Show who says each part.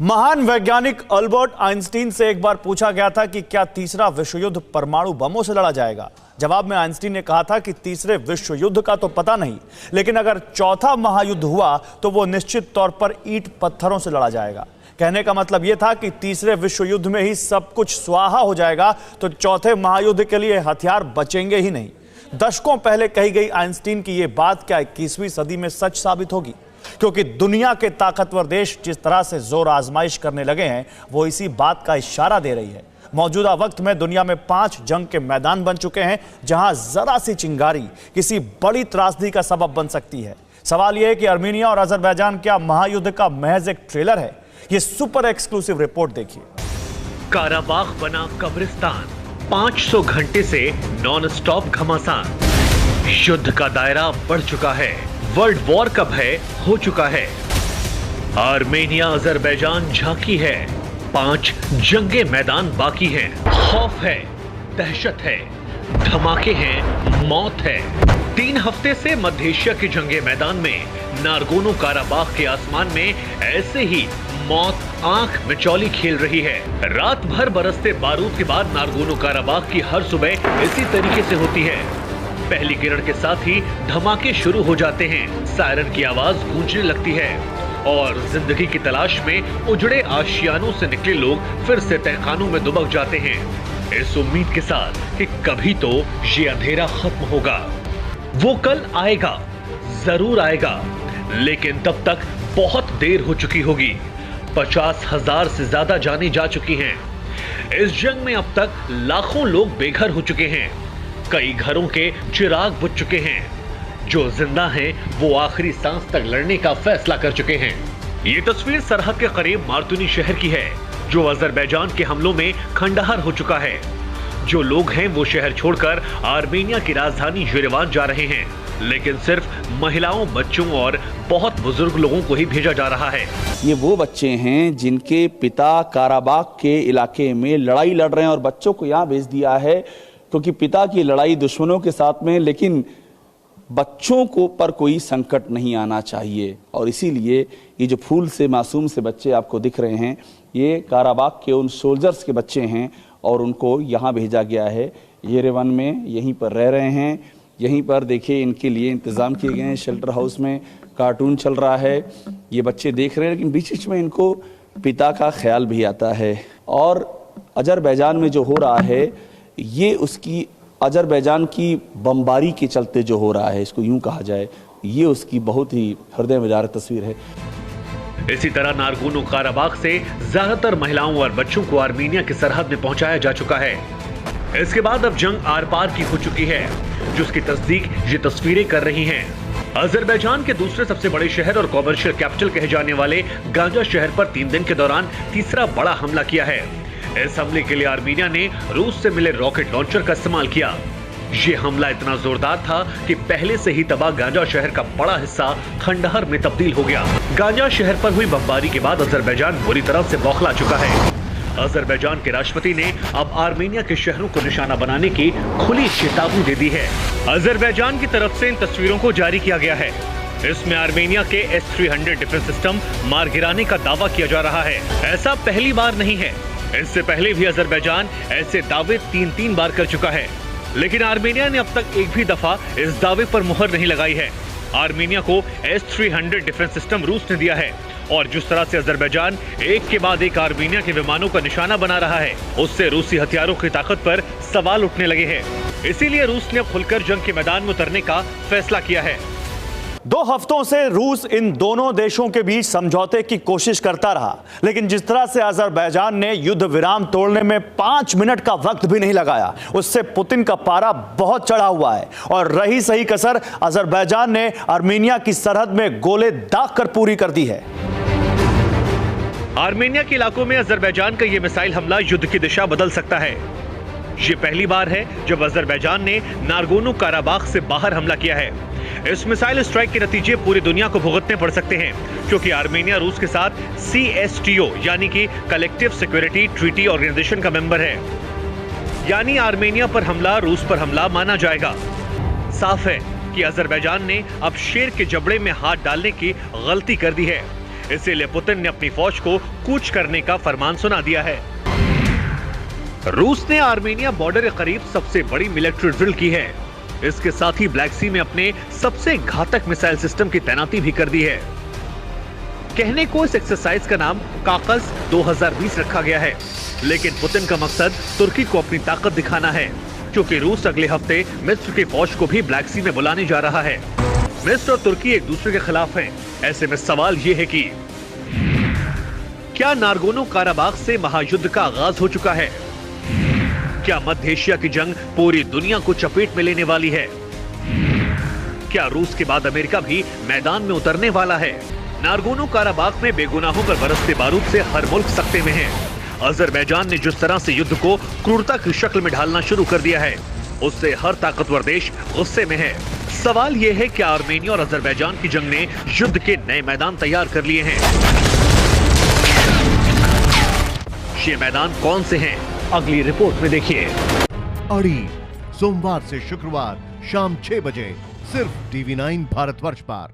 Speaker 1: महान वैज्ञानिक Albert Einstein से एक बार पूछा गया था कि क्या तीसरा विश्व युद्ध परमाणु बमों से लड़ा जाएगा। जवाब में आइंस्टीन ने कहा था कि तीसरे विश्व युद्ध का तो पता नहीं, लेकिन अगर चौथा महायुद्ध हुआ तो वो निश्चित तौर पर ईंट पत्थरों से लड़ा जाएगा। कहने का मतलब यह था कि तीसरे विश्व युद्ध में ही सब कुछ स्वाहा हो जाएगा, तो चौथे महायुद्ध के लिए हथियार बचेंगे ही नहीं। दशकों पहले कही गई आइंस्टीन की यह बात क्या 21वीं सदी में सच साबित होगी? क्योंकि दुनिया के ताकतवर देश जिस तरह से जोर आजमाइश करने लगे हैं, वो इसी बात का इशारा दे रही है। मौजूदा वक्त में दुनिया में 5 जंग के मैदान बन चुके हैं, जहां जरा सी चिंगारी किसी बड़ी त्रासदी का सबब बन सकती है। सवाल यह है कि आर्मेनिया और अजरबैजान क्या महायुद्ध का महज एक ट्रेलर है? ये सुपर एक्सक्लूसिव रिपोर्ट देखिए।
Speaker 2: काराबाख बना कब्रिस्तान, 500 घंटे से नॉन स्टॉप घमासान। युद्ध का दायरा बढ़ चुका है, वर्ल्ड वॉर कब है हो चुका है। आर्मेनिया अजरबैजान झांकी है, 5 जंगे मैदान बाकी हैं। खौफ है, दहशत है, धमाके हैं, मौत है। 3 हफ्ते से मध्य एशिया के जंगे मैदान में नारगोनो काराबाख के आसमान में ऐसे ही मौत आंख मिचौली खेल रही है। रात भर बरसते बारूद के बाद नारगोनो काराबाख की हर सुबह इसी तरीके से होती है। पहली किरण के साथ ही धमाके शुरू हो जाते हैं, सायरन की आवाज गूंजने लगती है और जिंदगी की तलाश में उजड़े आशियानों से निकले लोग फिर से तहखानों में दुबक जाते हैं, इस उम्मीद के साथ कि कभी तो ये अंधेरा खत्म होगा। वो कल आएगा, जरूर आएगा, लेकिन तब तक बहुत देर हो चुकी होगी। 50,000 से ज्यादा जानें जा चुकी हैं। इस जंग में अब तक लाखों लोग बेघर हो चुके हैं, कई घरों के चिराग बुझ चुके हैं। जो जिंदा हैं वो आखिरी सांस तक लड़ने का फैसला कर चुके हैं। ये तस्वीर सरहद के करीब मार्तूनी शहर की है, जो अजरबैजान के हमलों में खंडहर हो चुका है। जो लोग हैं वो शहर छोड़कर आर्मेनिया की राजधानी येरेवान जा रहे हैं, लेकिन सिर्फ महिलाओं, बच्चों और बहुत बुजुर्ग लोगों को ही भेजा जा रहा है।
Speaker 3: ये वो बच्चे हैं जिनके पिता काराबाख के इलाके में लड़ाई लड़ रहे हैं और बच्चों को यहाँ भेज दिया है क्योंकि पिता की लड़ाई दुश्मनों के साथ में, लेकिन बच्चों को पर कोई संकट नहीं आना चाहिए। और इसीलिए ये जो फूल से मासूम से बच्चे आपको दिख रहे हैं, ये काराबाख के उन सोल्जर्स के बच्चे हैं और उनको यहाँ भेजा गया है। येरेवान में यहीं पर रह रहे हैं। यहीं पर देखिए इनके लिए इंतज़ाम किए गए हैं। शेल्टर हाउस में कार्टून चल रहा है, ये बच्चे देख रहे हैं, लेकिन बीच बीच में इनको पिता का ख्याल भी आता है। और अजरबैजान में जो हो रहा है, ये उसकी अजरबैजान की बमबारी के चलते जो हो रहा है, इसको यूं कहा जाए, ये उसकी बहुत ही हृदय विदारक तस्वीर है।
Speaker 2: इसी तरह नारगोनो काराबाख से ज्यादातर महिलाओं और बच्चों को आर्मेनिया की सरहद में पहुंचाया जा चुका है। इसके बाद अब जंग आर पार की हो चुकी है, जिसकी तस्दीक ये तस्वीरें कर रही हैं। अजरबैजान के दूसरे सबसे बड़े शहर और कॉमर्शियल कैपिटल कहे जाने वाले गांजा शहर पर 3 दिन के दौरान तीसरा बड़ा हमला किया है। इस हमले के लिए आर्मेनिया ने रूस से मिले रॉकेट लॉन्चर का इस्तेमाल किया। ये हमला इतना जोरदार था कि पहले से ही तबाह गांजा शहर का बड़ा हिस्सा खंडहर में तब्दील हो गया। गांजा शहर पर हुई बमबारी के बाद अजरबैजान बुरी तरह से बौखला चुका है। अजरबैजान के राष्ट्रपति ने अब आर्मेनिया के शहरों को निशाना बनाने की खुली चेतावनी दे दी है। अजरबैजान की तरफ से इन तस्वीरों को जारी किया गया है। इसमें आर्मेनिया के S-300 डिफेंस सिस्टम मार गिराने का दावा किया जा रहा है। ऐसा पहली बार नहीं है, इससे पहले भी अजरबैजान ऐसे दावे 3 बार कर चुका है, लेकिन आर्मेनिया ने अब तक एक भी दफा इस दावे पर मुहर नहीं लगाई है। आर्मेनिया को S-300 डिफेंस सिस्टम रूस ने दिया है और जिस तरह से अजरबैजान एक के बाद एक आर्मेनिया के विमानों का निशाना बना रहा है, उससे रूसी हथियारों की ताकत पर सवाल उठने लगे हैं। इसीलिए रूस ने अब खुलकर जंग के मैदान में उतरने का फैसला किया है।
Speaker 1: 2 हफ्तों से रूस इन दोनों देशों के बीच समझौते की कोशिश करता रहा, लेकिन जिस तरह से अजरबैजान ने युद्ध विराम तोड़ने में 5 मिनट का वक्त भी नहीं लगाया, उससे पुतिन का पारा बहुत चढ़ा हुआ है। और रही सही कसर, अजरबैजान ने आर्मेनिया की सरहद में गोले दाग कर पूरी कर दी है।
Speaker 2: आर्मेनिया के इलाकों में अजरबैजान का यह मिसाइल हमला युद्ध की दिशा बदल सकता है। ये पहली बार है जब अजरबैजान ने नारगोनो काराबाख से बाहर हमला किया है। इस मिसाइल स्ट्राइक के नतीजे पूरी दुनिया को भुगतने पड़ सकते हैं, क्योंकि आर्मेनिया रूस के साथ CSTO यानी कि कलेक्टिव सिक्योरिटी ट्रीटी ऑर्गेनाइजेशन का मेंबर है। यानी आर्मेनिया पर हमला रूस पर हमला माना जाएगा। साफ है कि अजरबैजान ने अब शेर के जबड़े में हाथ डालने की गलती कर दी है। इसीलिए पुतिन ने अपनी फौज को कूच करने का फरमान सुना दिया है। रूस ने आर्मेनिया बॉर्डर के करीब सबसे बड़ी मिलिट्री ड्रिल की है। इसके साथ ही ब्लैक सी में अपने सबसे घातक मिसाइल सिस्टम की तैनाती भी कर दी है। कहने को इस एक्सरसाइज का नाम काकस 2020 रखा गया है, लेकिन पुतिन का मकसद तुर्की को अपनी ताकत दिखाना है, क्योंकि रूस अगले हफ्ते मिस्र की फौज को भी ब्लैक सी में बुलाने जा रहा है। मिस्र और तुर्की एक दूसरे के खिलाफ हैं। ऐसे में सवाल ये है कि क्या नारगोनो काराबाग से महायुद्ध का आगाज हो चुका है? क्या मध्य एशिया की जंग पूरी दुनिया को चपेट में लेने वाली है? क्या रूस के बाद अमेरिका भी मैदान में उतरने वाला है? नारगोनो काराबाग में बेगुनाहों पर बरसते बारूद से हर मुल्क सख्ते में है। अजरबैजान ने जिस तरह से युद्ध को क्रूरता की शक्ल में ढालना शुरू कर दिया है, उससे हर ताकतवर देश गुस्से में है। सवाल यह है कि आर्मेनिया और अजरबैजान की जंग ने युद्ध के नए मैदान तैयार कर लिए हैं। ये मैदान कौन से हैं? अगली रिपोर्ट में देखिए।
Speaker 4: अड़ी सोमवार से शुक्रवार शाम 6 बजे सिर्फ TV9 भारतवर्ष पर।